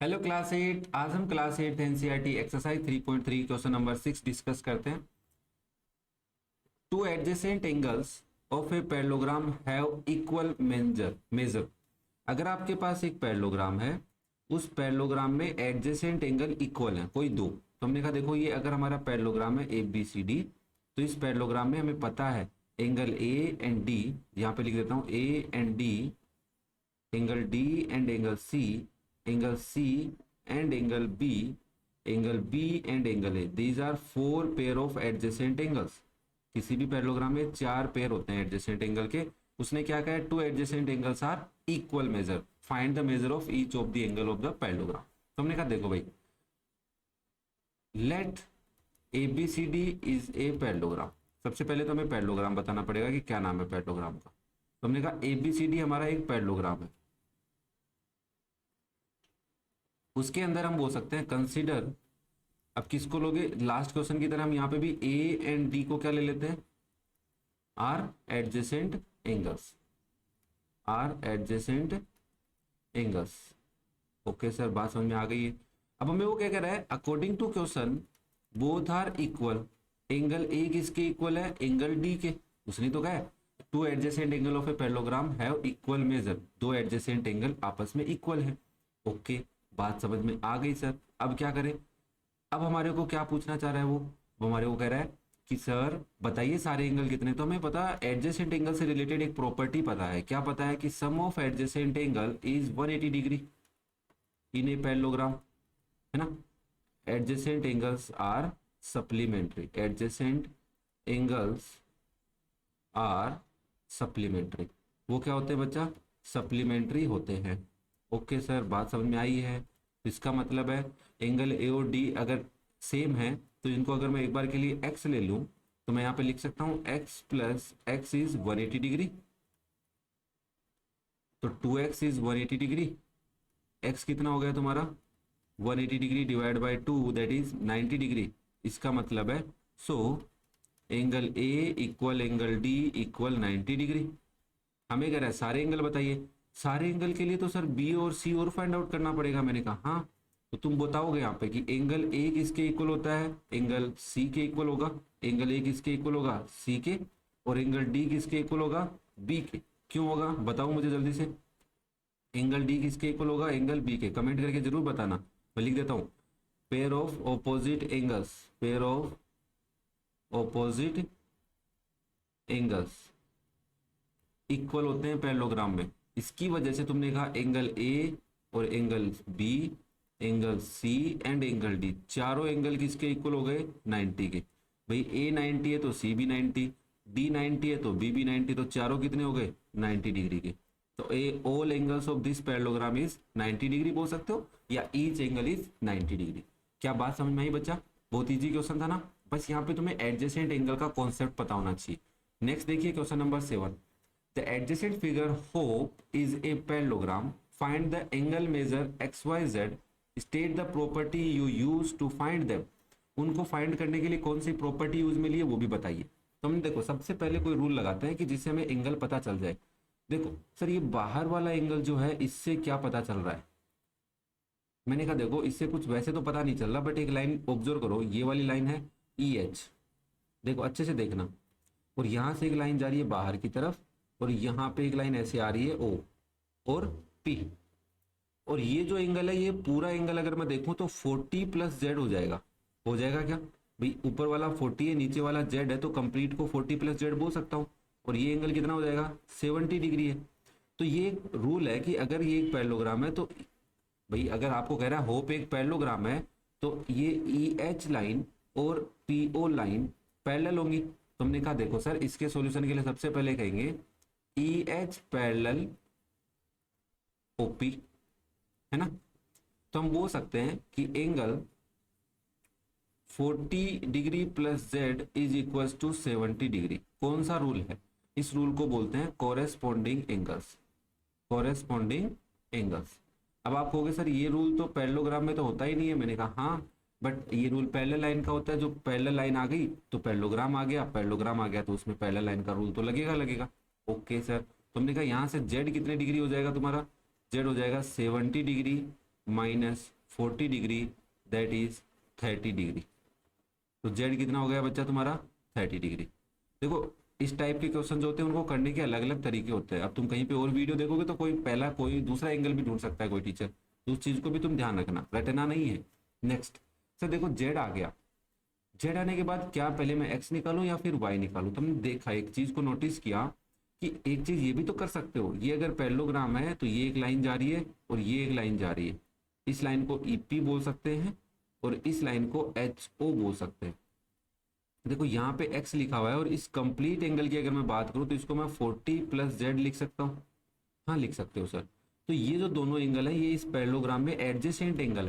Hello class 8। आज हम class 8 NCERT exercise 3.3 question number 6 discuss करते हैं। To adjacent angles of a parallelogram have equal major. अगर आपके पास एक पैरेललोग्राम है, उस पैरेललोग्राम में एडजेसेंट एंगल इक्वल है, कोई दो। तो हमने कहा देखो, ये अगर हमारा पैरेललोग्राम है ए बी सी डी, तो इस पैरेललोग्राम में हमें पता है एंगल ए एंड डी, यहाँ पे लिख देता हूँ A and D, angle D and angle C and angle B and angle A, these are four pair of adjacent angles. किसी भी पैरेललोग्राम में चार पेयर होते हैं एडजेसेंट एंगल के। उसने क्या कहा है, two adjacent angles are equal measure, find the measure of each of the angle of the parallelogram. तो हमने कहा देखो भाई, let A B C D is a parallelogram. सबसे पहले तो हमें पैरेललोग्राम बताना पड़ेगा कि क्या नाम है पैरेललोग्राम का। तो हमने कहा ए बी सी डी हमारा एक पैरेललोग्राम है। उसके अंदर हम बोल सकते हैं कंसीडर, अब किसको लोगे, लास्ट क्वेश्चन की तरह हम यहाँ पे भी ए एंड डी को क्या ले लेते हैं, are adjacent angles, are adjacent angles. Okay sir, बात समझ में आ गई है। अब हमें वो क्या कह रहा है, according to question both are equal. Angle A किसके इक्वल है, एंगल डी के। उसने तो कहा है two adjacent angle of a parallelogram have equal major, दो एडजेसेंट एंगल आपस में इक्वल है। ओके, बात समझ में आ गई सर। अब क्या करें, अब हमारे को क्या पूछना चाह रहा है वो हमारे को कह रहा है कि सर बताइए सारे एंगल कितने। तो हमें पता है एडजेसेंट एंगल से रिलेटेड एक प्रॉपर्टी पता है। क्या पता है कि sum of adjacent angle is 180 degree in a parallelogram, है ना। Adjacent angles are supplementary, adjacent angles are supplementary. वो क्या होते हैं बच्चा, सप्लीमेंट्री होते हैं। ओके सर, बात समझ में आई है। इसका मतलब है एंगल ए और डी अगर सेम है तो इनको अगर मैं एक बार के लिए एक्स ले लूं तो मैं यहां पे लिख सकता हूं x plus x is 180 degree. तो 2x इज 180 डिग्री। एक्स कितना हो गया तुम्हारा, 180 degree divide by 2 that is 90 degree. इसका मतलब है so angle A equal angle D equal 90 degree. हमें कह रहा है सारे एंगल बताइए। सारे एंगल के लिए तो सर बी और सी और फाइंड आउट करना पड़ेगा। मैंने कहा हाँ, तो तुम बताओगे यहाँ पे कि एंगल ए किसके इक्वल होता है, एंगल सी के इक्वल होगा। एंगल ए किसके इक्वल होगा, सी के। और एंगल डी किसके इक्वल होगा, बी के। क्यों होगा बताओ मुझे जल्दी से। एंगल डी किसके इक्वल होगा, एंगल बी के। कमेंट करके जरूर बताना, मैं लिख देता हूँ। Pair of opposite angles, pair of opposite angles equal होते हैं पैरेललोग्राम में। इसकी वजह से तुमने कहा एंगल ए और angle B, angle C and angle D, चारों एंगल किसके इक्वल हो गए, 90 के। भाई ए 90 है तो सी भी 90, डी 90 है तो बी भी 90, तो चारों कितने हो गए 90 डिग्री के। तो a all angles of this parallelogram is 90 degree बोल सकते हो, या ईच एंगल इज 90 डिग्री। क्या बात समझ में आई बच्चा, बहुत ईजी क्वेश्चन था ना। बस यहाँ पे तुम्हें एडजेसेंट एंगल का कॉन्सेप्ट पता होना चाहिए। नेक्स्ट देखिए question number 7। The adjacent figure hope is a parallelogram. Find the angle measure XYZ. State the property you use to find them. उनको फाइंड करने के लिए कौन सी प्रॉपर्टी यूज में ली है वो भी बताइए। तो हम देखो सबसे पहले कोई रूल लगाते हैं कि जिससे हमें एंगल पता चल जाए। देखो सर ये बाहर वाला एंगल जो है इससे क्या पता चल रहा है। मैंने कहा देखो इससे कुछ वैसे तो पता नहीं चल रहा, बट एक लाइन ऑब्जर्व करो, ये वाली लाइन है EH, देखो अच्छे से देखना। और यहां से एक लाइन जा रही है बाहर की तरफ, और यहाँ पे एक लाइन ऐसे आ रही है O और P। और ये जो एंगल है ये पूरा एंगल अगर मैं देखूं तो 40 प्लस Z हो जाएगा। हो जाएगा क्या भाई, ऊपर वाला 40 है नीचे वाला Z है, तो कंप्लीट को 40 प्लस Z बोल सकता हूं। और ये एंगल कितना हो जाएगा 70 डिग्री है। तो ये एक रूल है कि अगर ये एक पैरेललोग्राम है तो भाई अगर आपको कह रहा है होप एक पैरेललोग्राम है तो ये EH लाइन और PO लाइन पैरेलल होंगी। तो हमने कहा देखो सर इसके सॉल्यूशन के लिए सबसे पहले कहेंगे EH पैरेलल OP, है ना। तो हम बोल सकते हैं कि angle 40 degree plus Z is equal to 70 degree. कौन सा रूल है, इस रूल को बोलते हैं कोरेस्पॉन्डिंग एंगल्स, कोरेस्पॉन्डिंग एंगल्स। अब आप कहोगे सर ये रूल तो पैरेललोग्राम में तो होता ही नहीं है। मैंने कहा हाँ, बट ये रूल पैरेलल लाइन का होता है। जो पैरेलल लाइन आ गई तो पैरेललोग्राम आ गया, पैरेललोग्राम आ गया तो उसमें पैरेलल लाइन का रूल तो लगेगा। ओके सर, तुमने कहा यहाँ से Z कितने डिग्री हो जाएगा तुम्हारा, Z हो जाएगा 70 degree minus 40 degree that is 30 degree. तो जेड कितना हो गया बच्चा तुम्हारा 30 डिग्री। देखो इस टाइप के क्वेश्चन जो होते हैं उनको करने के अलग अलग तरीके होते हैं। अब तुम कहीं पे और वीडियो देखोगे तो कोई पहला कोई दूसरा एंगल भी ढूंढ सकता है कोई टीचर, तो उस चीज को भी तुम ध्यान रखना, रटना नहीं है। नेक्स्ट सर देखो जेड आ गया, जेड आने के बाद क्या पहले मैं एक्स निकालूं या फिर वाई निकालूं। तुमने देखा एक चीज को नोटिस किया कि एक चीज ये भी तो कर सकते हो, ये अगर पैरेललोग्राम है तो ये एक लाइन जा रही है और ये एक लाइन जा रही है, इस लाइन को ईपी बोल सकते हैं और इस लाइन को एच ओ बोल सकते हैं। देखो यहाँ पे x लिखा हुआ है और इस कंप्लीट एंगल की अगर मैं बात करूँ तो इसको मैं 40 प्लस जेड लिख सकता हूँ। हाँ लिख सकते हो सर। तो ये जो दोनों एंगल है ये इस पैरेललोग्राम में एडजेसेंट एंगल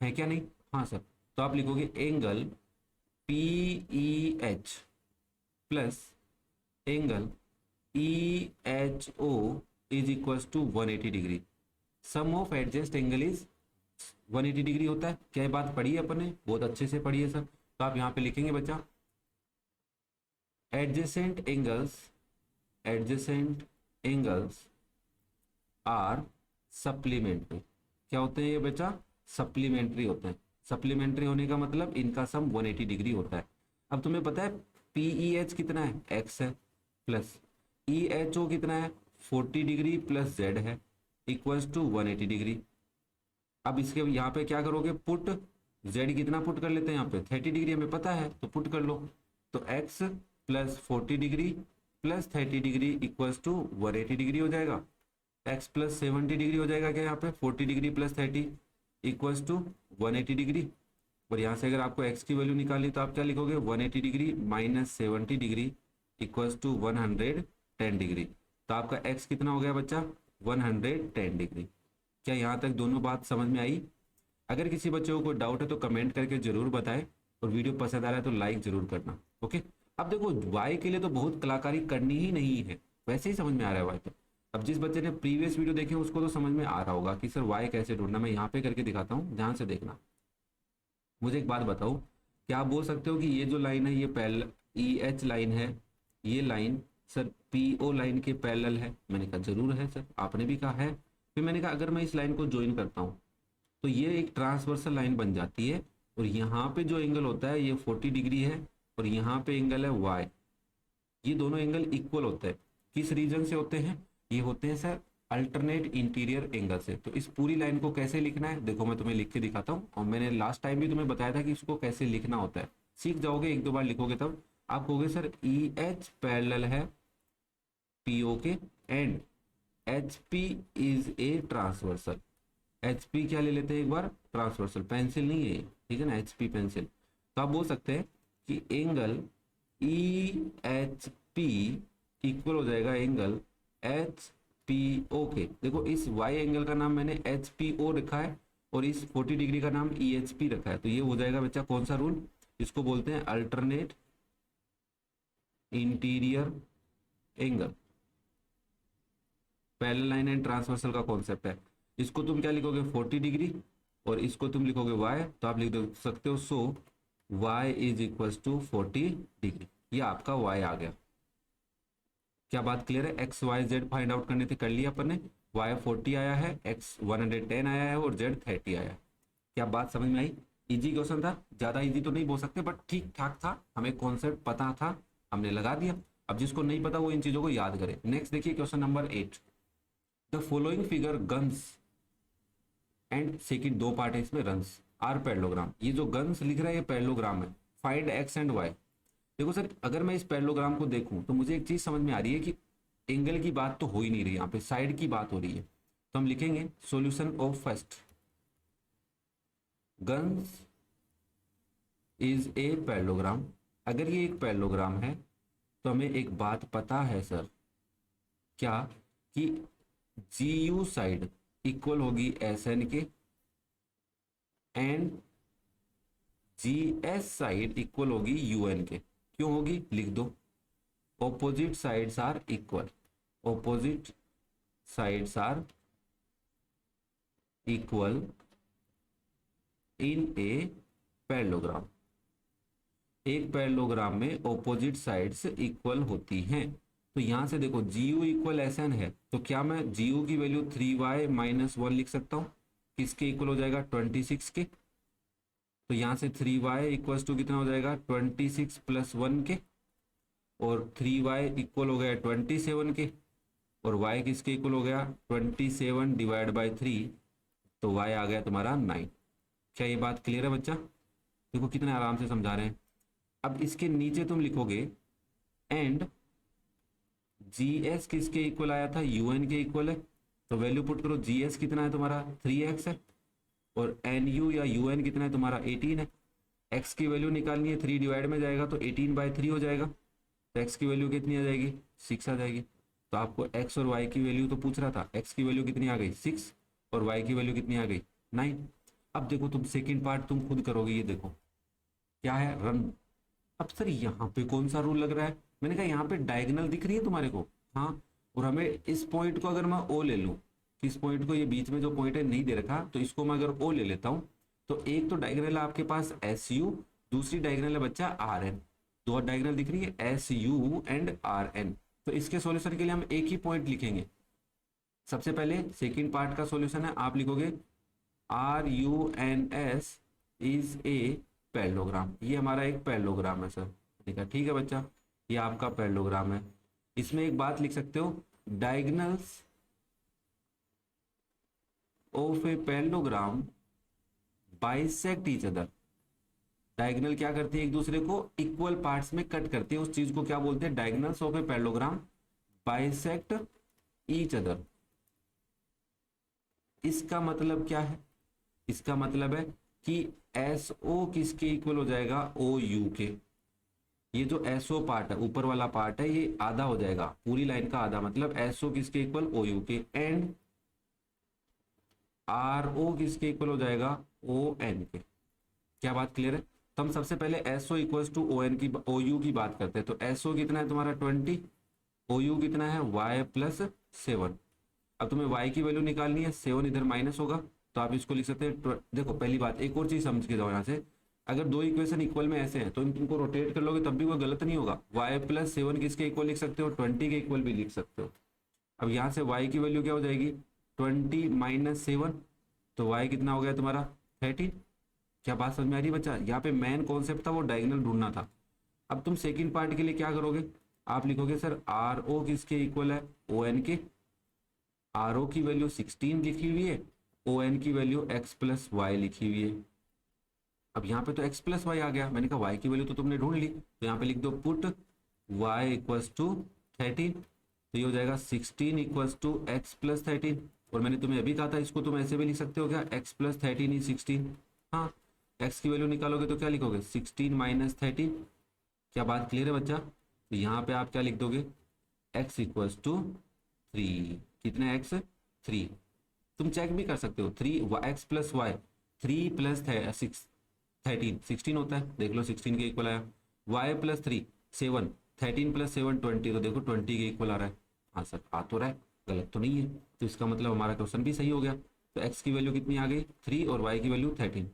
है क्या नहीं? हाँ सर। तो आप लिखोगे angle P E H plus angle E H O is equals to 180 degree. Sum of adjacent angle is 180 degree होता है। क्या ये बात पढ़ी है अपन ने? बहुत अच्छे से पढ़ी है सर। तो आप यहाँ पे लिखेंगे बच्चा एडजेसेंट एंगल्स आर सप्लीमेंट्री। क्या होते हैं ये बच्चा? सप्लीमेंट्री होते हैं। सप्लीमेंट्री होने का मतलब इनका सम 180 डिग्री होता है। अब तुम्हें पता है पी ई एच कितना है? एक्स है, प्लस ई एच ओ कितना है? 40 डिग्री प्लस जेड है इक्वल्स टू 180 डिग्री। अब इसके यहाँ पे क्या करोगे? पुट जेड कितना पुट कर लेते हैं यहाँ पे? 30 डिग्री हमें पता है तो पुट कर लो। तो X plus 40 degree plus 30 degree equals to 180 degree हो जाएगा। एक्स प्लस 70 डिग्री हो जाएगा क्या यहाँ पे? 40 degree plus 30 equals to 180 degree. और यहाँ से अगर आपको एक्स की वैल्यू निकालनी तो आप क्या लिखोगे? 180 degree minus 70 degree equals to 110 degree. तो आपका एक्स कितना हो गया बच्चा? 110 डिग्री। क्या यहाँ तक दोनों बात समझ में आई? अगर किसी बच्चे को कोई डाउट है तो कमेंट करके जरूर बताएं और वीडियो पसंद आ रहा है तो लाइक जरूर करना। ओके। अब देखो वाई के लिए तो बहुत कलाकारी करनी ही नहीं है, वैसे ही समझ में आ रहा है वाई तो। अब जिस बच्चे ने प्रीवियस वीडियो देखे उसको तो समझ में आ रहा होगा कि सर वाई कैसे ढूंढना। मैं यहाँ पे करके दिखाता हूँ, ध्यान से देखना। मुझे एक बात बताओ, क्या आप बोल सकते हो कि ये जो लाइन है ये पैरेलल ई एच लाइन है, ये line sir P O line के पैरेलल है? मैंने कहा जरूर है सर, आपने भी कहा है। फिर मैंने कहा अगर मैं इस लाइन को ज्वाइन करता हूँ तो ये एक ट्रांसवर्सल लाइन बन जाती है और यहाँ पे जो एंगल होता है ये 40 डिग्री है और यहाँ पे एंगल है y। ये दोनों एंगल इक्वल होते हैं। किस रीजन से होते हैं? ये होते हैं सर अल्टरनेट इंटीरियर एंगल से। तो इस पूरी लाइन को कैसे लिखना है देखो मैं तुम्हें लिख के दिखाता हूँ, और मैंने लास्ट टाइम भी तुम्हें बताया था कि इसको कैसे लिखना होता है। सीख जाओगे, एक दो बार लिखोगे तब आप कहोगे सर ई एच पैरेलल है पी ओ के and H P is a transversal. H P क्या ले लेते हैं एक बार? ट्रांसवर्सल। पेंसिल नहीं है, ठीक है ना, एच पी पेंसिल। तो आप बोल सकते हैं कि angle E H P equal हो जाएगा एंगल एच पी ओ के। देखो इस वाई एंगल का नाम मैंने एच पी ओ रखा है और इस 40 डिग्री का नाम ई एच पी रखा है। तो ये हो जाएगा बच्चा कौन सा रूल? इसको बोलते हैं alternate interior angle. Parallel line and transversal का कॉन्सेप्ट है। इसको तुम क्या लिखोगे? 40 डिग्री और इसको तुम लिखोगे y। तो आप लिख सकते हो so y is equals to 40 degree. ये आपका y आ गया। क्या बात क्लियर है? x y z find out करने थे, कर लिया अपन ने। y 40 आया है, x 110 आया है और z 30 आया है। क्या बात समझ में आई? इजी क्वेश्चन था, ज्यादा इजी तो नहीं बोल सकते बट ठीक ठाक था। हमें कॉन्सेप्ट पता था, हमने लगा दिया। अब जिसको नहीं पता वो इन चीजों को याद करे। नेक्स्ट देखिए question number 8। The following figure guns and second दो पार्ट है इसमें, रंस आर पैरेललोग्राम। ये जो गन्स लिख रहा है ये पैरेललोग्राम है। Find X and Y. देखो सर अगर मैं इस पैरेललोग्राम को देखूं तो मुझे एक चीज समझ में आ रही है कि एंगल की बात तो हो ही नहीं रही, यहाँ पे साइड की बात हो रही है। तो हम लिखेंगे solution of first, guns is a parallelogram. अगर ये एक पैरेललोग्राम है तो हमें एक बात पता है सर, क्या? कि जी यू साइड इक्वल होगी एस एन के and G S side equal होगी यू एन के। क्यों होगी? लिख दो, opposite sides are equal. Opposite sides are equal in a parallelogram. एक पैरेललोग्राम में ऑपोजिट साइड्स इक्वल होती हैं। तो यहां से देखो G U equal S N है तो क्या मैं जी यू की वैल्यू 3y माइनस 1 लिख सकता हूं? किसके इक्वल हो जाएगा 26 के, तो यहाँ से 3y इक्वल्स टू कितना हो जाएगा 26 प्लस 1 के, और 3y इक्वल हो गया 27 के, और y किसके इक्वल हो गया 27 डिवाइड बाई 3, तो y आ गया तुम्हारा 9। क्या ये बात क्लियर है बच्चा? देखो कितने आराम से समझा रहे हैं। अब इसके नीचे तुम लिखोगे एंड GS किसके इक्वल आया था, UN के इक्वल है, तो वैल्यू पुट करो। GS कितना है तुम्हारा 3x है, और NU या UN कितना है तुम्हारा 18 है। x की वैल्यू निकालनी है, 3 डिवाइड में जाएगा तो 18/3 हो जाएगा, तो x की वैल्यू कितनी आ जाएगी 6 आ जाएगी। तो आपको x और y की वैल्यू तो पूछ रहा था, x की वैल्यू कितनी आ गई 6 और y की वैल्यू कितनी आ गई 9। अब देखो तुम सेकेंड पार्ट तुम खुद करोगे, ये देखो क्या है रन। अब सर यहाँ पे कौन सा रूल लग रहा है, मैंने कहा यहाँ पे डायगोनल दिख रही है तुम्हारे को, हाँ, और हमें इस पॉइंट को अगर मैं ओ ले लूँ, इस पॉइंट को, ये बीच में जो पॉइंट है नहीं दे रखा, तो इसको मैं अगर ओ ले लेता हूँ, तो एक तो डायगोनल है आपके पास SU, दूसरी डायगोनल है बच्चा RN, दो डायगोनल दिख रही है SU एंड RN। तो इसके सॉल्यूशन के लिए हम एक ही पॉइंट लिखेंगे। सबसे पहले सेकेंड पार्ट का सॉल्यूशन है, आप लिखोगे RUNS इज ए पैरेललोग्राम, ये हमारा एक पैरेललोग्राम है सर, ठीक है, ठीक है बच्चा, ये आपका पैरेललोग्राम है। इसमें एक बात लिख सकते हो, diagonals of a parallelogram bisect each other. Diagonal क्या करती है, एक दूसरे को इक्वल पार्ट्स में कट करती है, उस चीज को क्या बोलते हैं, diagonals of a parallelogram bisect each other. इसका मतलब क्या है, इसका मतलब है कि SO किसके इक्वल हो जाएगा OU के। ये जो SO पार्ट है, ऊपर वाला पार्ट है, ये आधा हो जाएगा, पूरी लाइन का आधा, मतलब SO किसके इक्वल OU के, एंड RO किसके इक्वल हो जाएगा ON के। क्या बात क्लियर है? तो हम सबसे पहले SO इक्वल्स टू OU की बात करते हैं। तो SO कितना है तुम्हारा 20, OU कितना है y प्लस 7। अब तुम्हें y की वैल्यू निकालनी है, 7 इधर माइनस होगा, तो आप इसको लिख सकते हैं। देखो पहली बात, एक और चीज समझ के जाओ यहाँ से, अगर दो इक्वेशन इक्वल में ऐसे हैं तो तुमको रोटेट कर लोगे तब भी कोई गलत नहीं होगा। y प्लस 7 किसके इक्वल लिख सकते हो, 20 के इक्वल भी लिख सकते हो। अब यहाँ से y की वैल्यू क्या हो जाएगी 20 माइनस 7, तो y कितना हो गया तुम्हारा 13। क्या बात समझ में आ रही है बच्चा? यहाँ पे मेन कॉन्सेप्ट था वो डायगोनल ढूंढना था। अब तुम सेकंड पार्ट के लिए क्या करोगे, आप लिखोगे सर RO किसके इक्वल है ON के, RO की वैल्यू 16 लिखी हुई है, ON की वैल्यू x प्लस वाई लिखी हुई है। अब यहाँ पे तो x प्लस वाई आ गया, मैंने कहा y की वैल्यू तो तुमने ढूंढ ली, तो यहाँ पे लिख दो पुट y इक्वल्स टू 13, तो ये हो जाएगा 16 इक्वल्स टू x प्लस 13। और मैंने तुम्हें अभी कहा था इसको तुम ऐसे भी लिख सकते हो क्या, x प्लस 13 इज 16। हाँ, x की वैल्यू निकालोगे तो क्या लिखोगे 16 माइनस 13। क्या बात क्लियर है बच्चा? तो यहाँ पे आप क्या लिख दोगे x इक्वल्स टू 3, कितने x 3। तुम चेक भी कर सकते हो, 3x प्लस वाई 3 प्लस 13 16 होता है, देख लो 16 के इक्वल आया। y प्लस 3 7, 13 प्लस 7 20, तो देखो 20 के इक्वल आ रहा है। हाँ सर आ तो रहा है, गलत तो नहीं है, तो इसका मतलब हमारा क्वेश्चन भी सही हो गया। तो x की वैल्यू कितनी आ गई 3 और y की वैल्यू 13।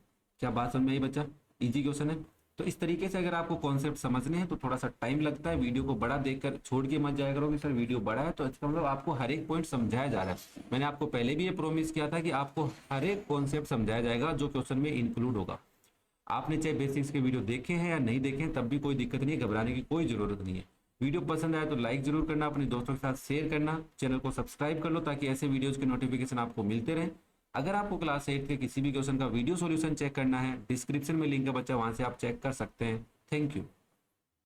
क्या बात समझ में आई बच्चा? इजी क्वेश्चन है। तो इस तरीके से अगर आपको कॉन्सेप्ट समझने हैं तो थोड़ा सा टाइम लगता है, वीडियो को बड़ा देखकर छोड़ के मत जाया करो कि सर वीडियो बड़ा है, तो इसका मतलब आपको हर एक पॉइंट समझाया जा रहा है। मैंने आपको पहले भी ये प्रोमिस किया था कि आपको हर एक कॉन्सेप्ट समझाया जाएगा जो क्वेश्चन में इंक्लूड होगा। आपने चाहे बेसिक्स के वीडियो देखे हैं या नहीं देखे हैं, तब भी कोई दिक्कत नहीं है, घबराने की कोई जरूरत नहीं है। वीडियो पसंद आया तो लाइक जरूर करना, अपने दोस्तों के साथ शेयर करना, चैनल को सब्सक्राइब कर लो ताकि ऐसे वीडियोज के नोटिफिकेशन आपको मिलते रहे। अगर आपको क्लास 8 के किसी भी क्वेश्चन का वीडियो सॉल्यूशन चेक करना है, डिस्क्रिप्शन में लिंक है बच्चा, वहां से आप चेक कर सकते हैं। Thank you.